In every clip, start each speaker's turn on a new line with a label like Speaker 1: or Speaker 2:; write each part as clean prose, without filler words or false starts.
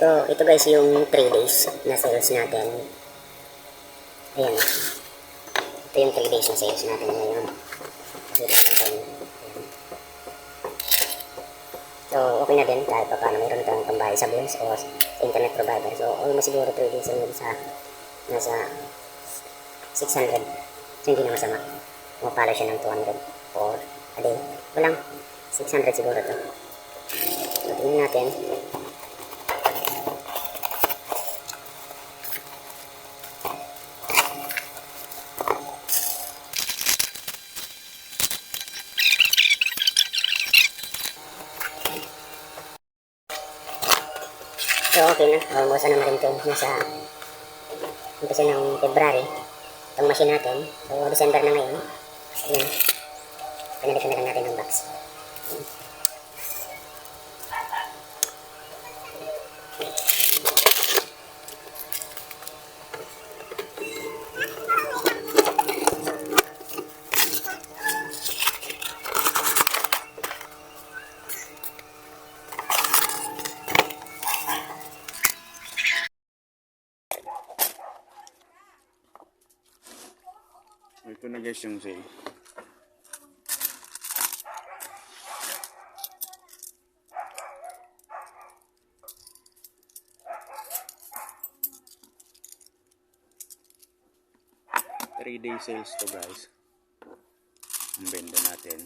Speaker 1: So, ito guys yung 3 days na sales natin. Ayan. Ito yung 3 days na sales natin ngayon. Dito natin. So, okay na din kahit pa paano mayroon kang pambayad sa bills o internet provider. So, almost siguro 3 days na sa nasa 600. So, hindi na masama. Mapala siya ng 200 for a day. Walang 600 siguro to. So, tingnan natin. So, okay na. Almost na rin ito. Nasa umpisa ng February. Itong machine natin. So, December na ngayon. Ayan. Pinalitan na lang natin ng box.
Speaker 2: Ito na guys yung sale. Three-day sales to guys. Ang benda natin.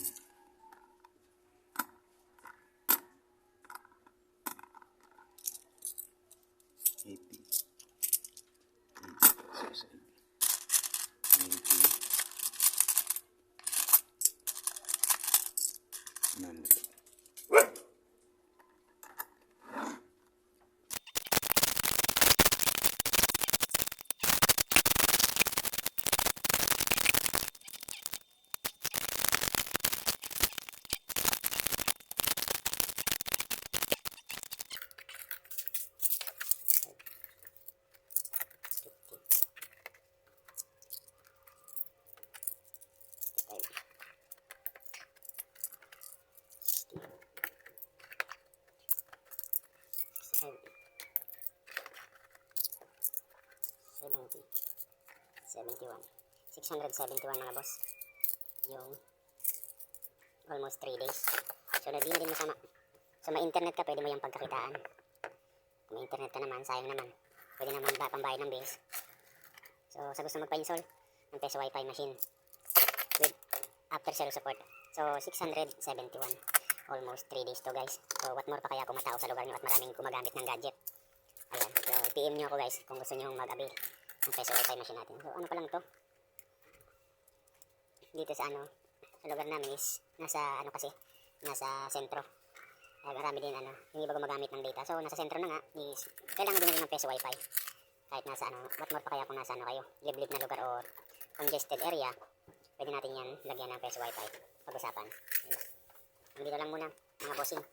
Speaker 2: 80. 100.
Speaker 1: $70. 71. 671 mga boss. Yung almost 3 days. So, hindi na din masama. So, may internet ka, pwede mo yung pagkakitaan. Kung may internet ka naman, sayang naman. Pwede naman pambayad ng bills. So, sa gusto magpa-install ng Peso Wi-Fi machine with after sale support. So, 671. Almost 3 days to guys. So, what more pa kaya kung matao sa lugar nyo at maraming gumagamit ng gadget. Ayan. So, PM nyo ako guys kung gusto nyo mag-avail ng Peso Wi-Fi machine natin. So, ano pa lang to? Dito sa sa lugar namin is nasa nasa sentro. Marami din yung iba gumagamit ng data. So, nasa sentro na nga is kailangan din ng Peso Wi-Fi. Kahit nasa what more pa kaya kung nasa kayo, liblib na lugar or congested area, pwede natin yan lagyan ng Peso Wi-Fi. Pag-usapan. Dito lang muna mga bossing.